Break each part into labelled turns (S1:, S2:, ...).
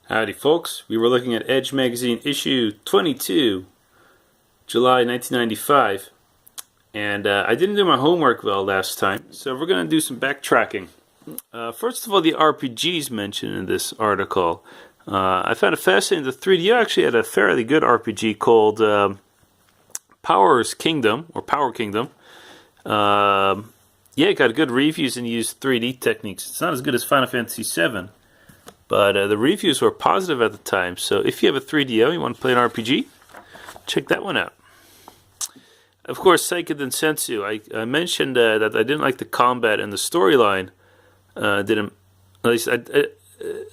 S1: Howdy folks, we were looking at Edge Magazine issue 22, July 1995, and I didn't do my homework well last time, so we're going to do some backtracking. First of all, the RPGs mentioned in this article. I found it fascinating. The 3DO actually had a fairly good RPG called Power's Kingdom, or Power Kingdom. Yeah, it got good reviews and used 3D techniques. It's not as good as Final Fantasy VII. But the reviews were positive at the time, so if you have a 3DO, you want to play an RPG, check that one out. Of course, Seiken Densetsu. I mentioned that I didn't like the combat and the storyline. The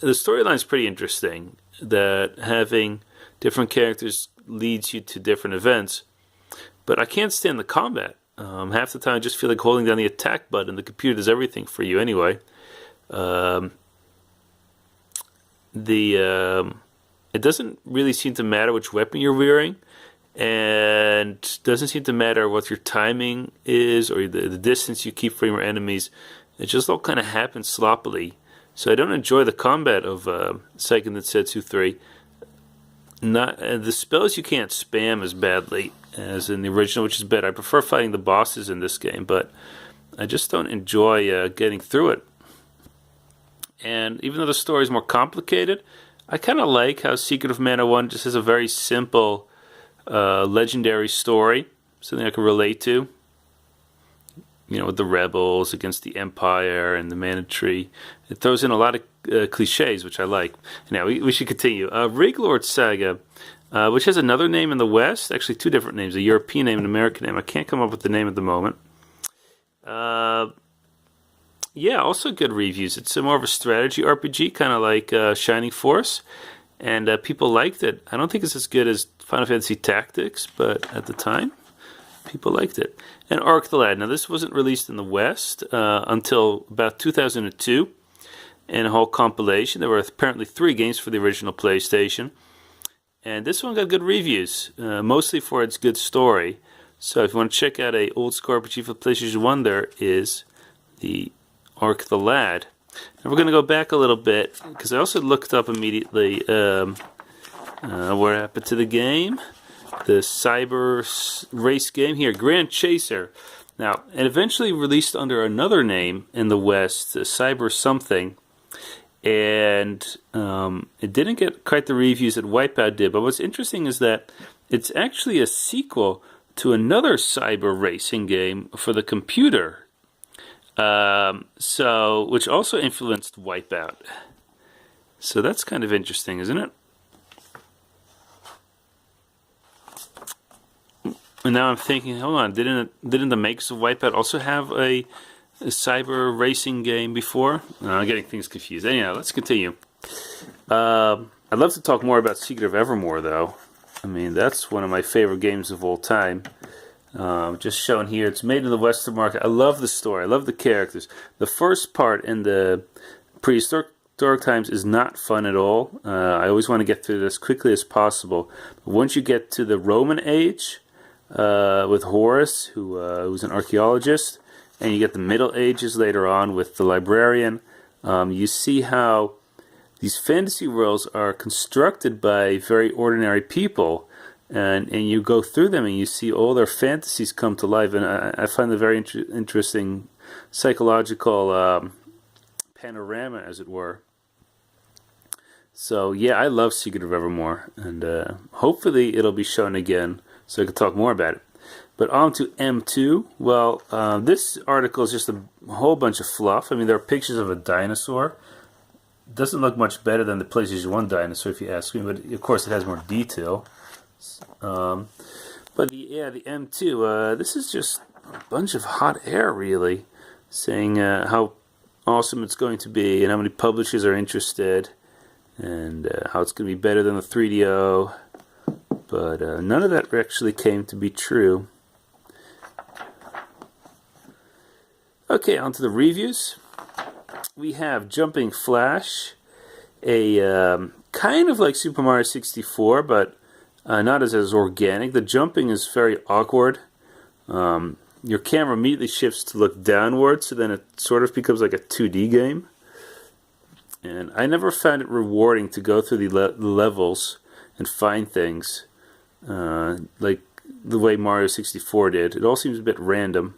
S1: storyline is pretty interesting. That having different characters leads you to different events, but I can't stand the combat. Half the time, I just feel like holding down the attack button. The computer does everything for you anyway. It doesn't really seem to matter which weapon you're wearing, and doesn't seem to matter what your timing is or the distance you keep from your enemies. It just all kind of happens sloppily. So I don't enjoy the combat of Seiken Densetsu 3. The spells you can't spam as badly as in the original, which is better. I prefer fighting the bosses in this game, but I just don't enjoy getting through it. And even though the story is more complicated, I kind of like how Secret of Mana 1 just has a very simple, legendary story. Something I can relate to. You know, with the rebels against the Empire and the Mana Tree. It throws in a lot of cliches, which I like. Now, we should continue. Riglord Saga, which has another name in the West. Actually, two different names. A European name and an American name. I can't come up with the name at the moment. Yeah, also good reviews. It's more of a strategy RPG, kind of like Shining Force, and people liked it. I don't think it's as good as Final Fantasy Tactics, but at the time, people liked it. And Arc the Lad. Now, this wasn't released in the West until about 2002, in a whole compilation. There were apparently 3 games for the original PlayStation, and this one got good reviews, mostly for its good story. So if you want to check out a old school RPG for PlayStation 1, there is the Arc the Lad. And we're going to go back a little bit, because I also looked up immediately what happened to the game. The cyber race game here, Grand Chaser. Now, it eventually released under another name in the West, Cyber something, and it didn't get quite the reviews that Wipeout did. But what's interesting is that it's actually a sequel to another cyber racing game for the computer. Which also influenced Wipeout. So that's kind of interesting, isn't it? And now I'm thinking, hold on, didn't the makers of Wipeout also have a cyber racing game before? I'm getting things confused. Anyhow, let's continue. I'd love to talk more about Secret of Evermore, though. I mean, that's one of my favorite games of all time. Just shown here, it's made in the Western market. I love the story. I love the characters. The first part in the prehistoric times is not fun at all. I always want to get through it as quickly as possible. But once you get to the Roman age, with Horus, who's an archaeologist, and you get the Middle Ages later on with the librarian, you see how these fantasy worlds are constructed by very ordinary people. And you go through them and you see all their fantasies come to life, and I find a very interesting psychological panorama, as it were. So yeah, I love Secret of Evermore, and hopefully it'll be shown again so I can talk more about it. But on to M2. Well, this article is just a whole bunch of fluff. I mean, there are pictures of a dinosaur. It doesn't look much better than the PlayStation 1 dinosaur, if you ask me, but of course it has more detail. But the M2, this is just a bunch of hot air, really, saying how awesome it's going to be and how many publishers are interested and how it's going to be better than the 3DO, but none of that actually came to be true. Okay, on to the reviews. We have Jumping Flash, a kind of like Super Mario 64, but not as organic. The jumping is very awkward. Your camera immediately shifts to look downward, so then it sort of becomes like a 2D game. And I never found it rewarding to go through the levels and find things like the way Mario 64 did. It all seems a bit random.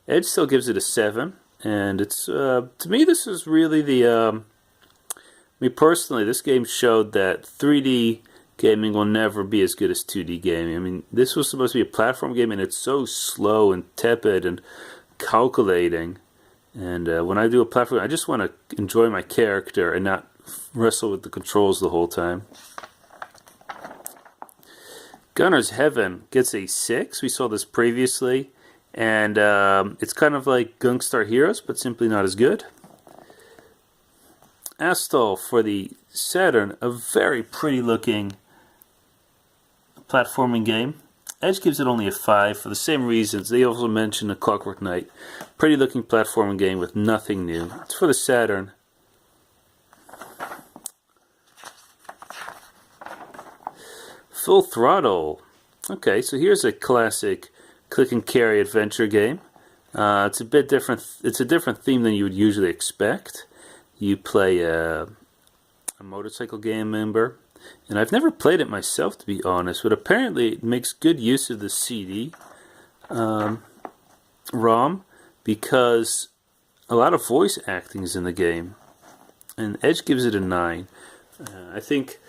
S1: Edge still gives it a 7, and it's to me this is really the me personally, this game showed that 3D gaming will never be as good as 2D gaming. I mean, this was supposed to be a platform game, and it's so slow and tepid and calculating. And when I do a platform, I just want to enjoy my character and not wrestle with the controls the whole time. Gunner's Heaven gets a 6. We saw this previously. And it's kind of like Gunstar Heroes, but simply not as good. Astal for the Saturn, a very pretty looking platforming game. Edge gives it only a 5 for the same reasons. They also mentioned A Clockwork Knight. Pretty looking platforming game with nothing new. It's for the Saturn. Full Throttle. Okay, so here's a classic click and carry adventure game. It's a bit different. It's a different theme than you would usually expect. You play a motorcycle game member, and I've never played it myself, to be honest, but apparently it makes good use of the CD ROM, because a lot of voice acting is in the game, and Edge gives it a 9. I think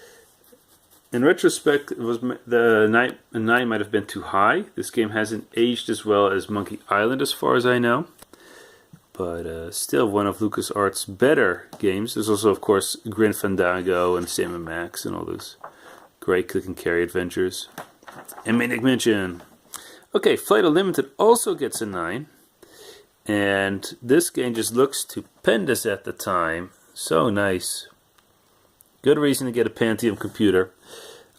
S1: in retrospect it was the 9 might have been too high. This game hasn't aged as well as Monkey Island as far as I know, but still one of LucasArts' better games. There's also, of course, Grim Fandango and Sam & Max and all those great click and carry adventures. And Manic Mansion. Okay, Flight Unlimited also gets a 9. And this game just looks stupendous at the time. So nice. Good reason to get a Pentium computer.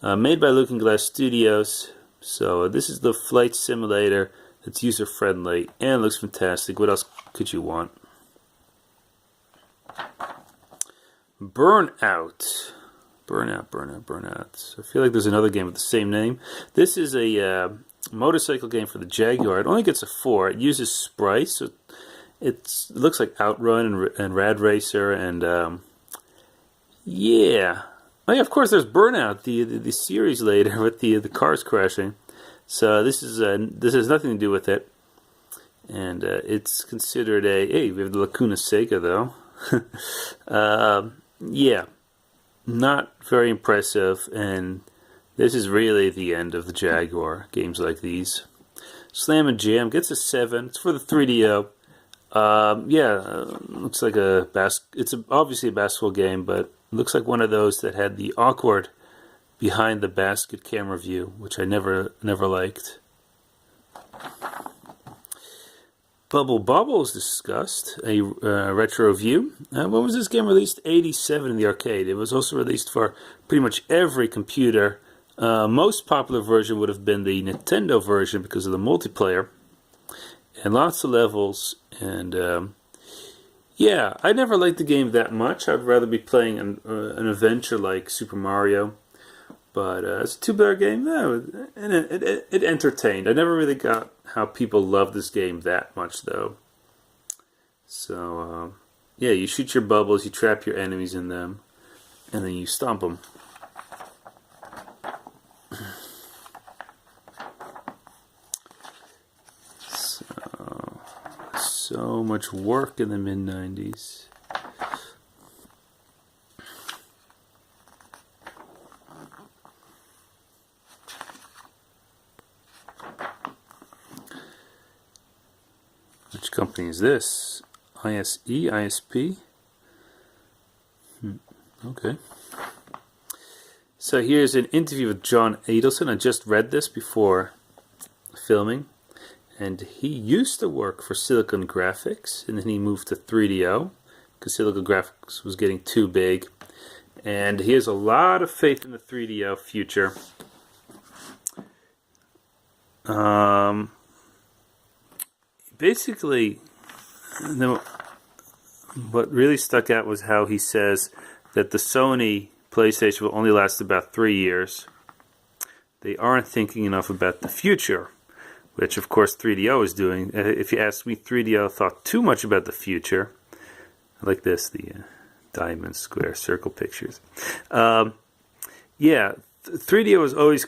S1: Made by Looking Glass Studios. So this is the flight simulator. It's user-friendly and looks fantastic. What else could you want? Burnout. I feel like there's another game with the same name. This is a motorcycle game for the Jaguar. It only gets a 4. It uses sprites. So it looks like Outrun and Rad Racer and yeah. Oh yeah, of course there's Burnout, the series later with the cars crashing. So this has nothing to do with it, and it's considered a. Hey, we have the Lacuna Sega though. Yeah, not very impressive, and this is really the end of the Jaguar games like these. Slam and Jam gets a 7. It's for the 3DO. Looks like it's obviously a basketball game, but it looks like one of those that had the awkward behind the basket camera view, which I never liked. Bubble Bobble is discussed, a retro view. When was this game released? 87 in the arcade. It was also released for pretty much every computer. Most popular version would have been the Nintendo version because of the multiplayer. And lots of levels. And yeah, I never liked the game that much. I'd rather be playing an adventure like Super Mario. But it's a two-player game. No, and it entertained. I never really got how people love this game that much, though. So, yeah, you shoot your bubbles, you trap your enemies in them, and then you stomp them. So much work in the mid-90s. Which company is this? ISE? ISP? Okay. So here's an interview with John Adelson. I just read this before filming. And he used to work for Silicon Graphics, and then he moved to 3DO because Silicon Graphics was getting too big. And he has a lot of faith in the 3DO future. Basically, what really stuck out was how he says that the Sony PlayStation will only last about 3 years. They aren't thinking enough about the future, which of course 3DO is doing. If you ask me, 3DO thought too much about the future. I like this, the diamond, square, circle pictures. Yeah, 3DO was always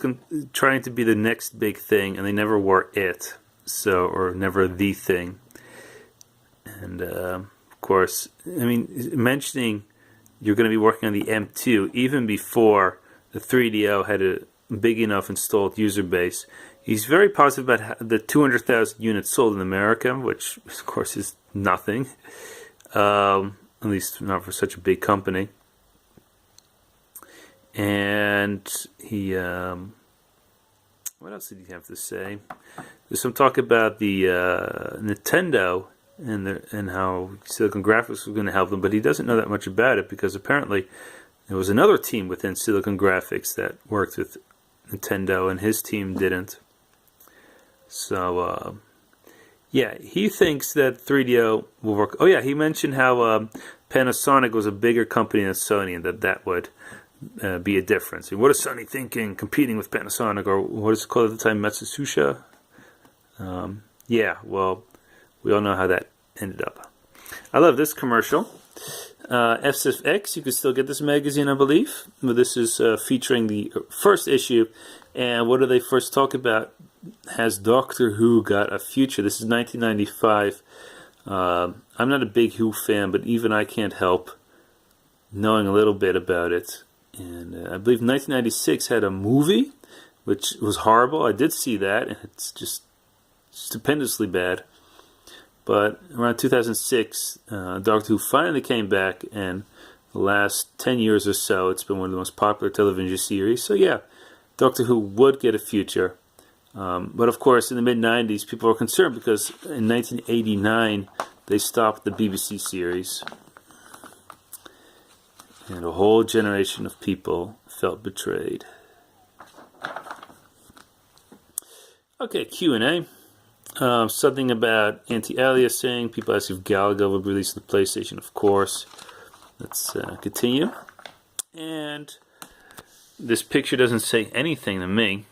S1: trying to be the next big thing, and they never were it, or never the thing. And of course, I mean, mentioning you're going to be working on the M2 even before the 3DO had a big enough installed user base. He's very positive about the 200,000 units sold in America, which of course is nothing, at least not for such a big company. And he, what else did he have to say? There's some talk about the Nintendo and how Silicon Graphics was going to help them, but he doesn't know that much about it because apparently there was another team within Silicon Graphics that worked with Nintendo, and his team didn't. So, yeah, he thinks that 3DO will work. Oh, yeah, he mentioned how Panasonic was a bigger company than Sony, and that would be a difference. And what is Sony thinking, competing with Panasonic, or what is it called at the time, Matsushita? Yeah, well, we all know how that ended up. I love this commercial. FSFX, you can still get this magazine, I believe. This is featuring the first issue. And what do they first talk about? Has Doctor Who got a future? This is 1995. I'm not a big Who fan, but even I can't help knowing a little bit about it. And I believe 1996 had a movie, which was horrible. I did see that, and it's just stupendously bad. But around 2006, Doctor Who finally came back, and the last 10 years or so, it's been one of the most popular television series. So yeah, Doctor Who would get a future. But of course, in the mid-90s, people were concerned because in 1989, they stopped the BBC series. And a whole generation of people felt betrayed. Okay, Q&A. Something about anti-aliasing. People ask if Galaga will be released on the PlayStation. Of course. Let's continue. And this picture doesn't say anything to me.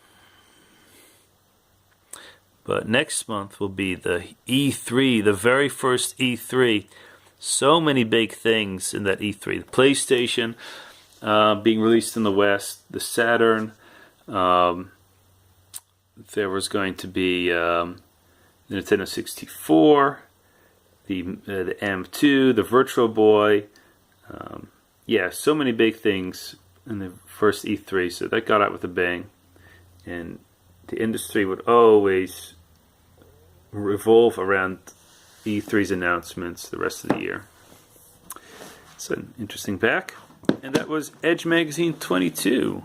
S1: But next month will be the E3, the very first E3. So many big things in that E3. The PlayStation being released in the West. The Saturn. There was going to be the Nintendo 64. The M2. The Virtual Boy. Yeah, so many big things in the first E3. So that got out with a bang. And the industry would always revolve around E3's announcements the rest of the year. It's an interesting pack. And that was Edge Magazine 22,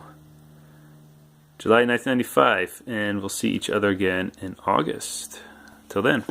S1: July 1995. And we'll see each other again in August. Till then.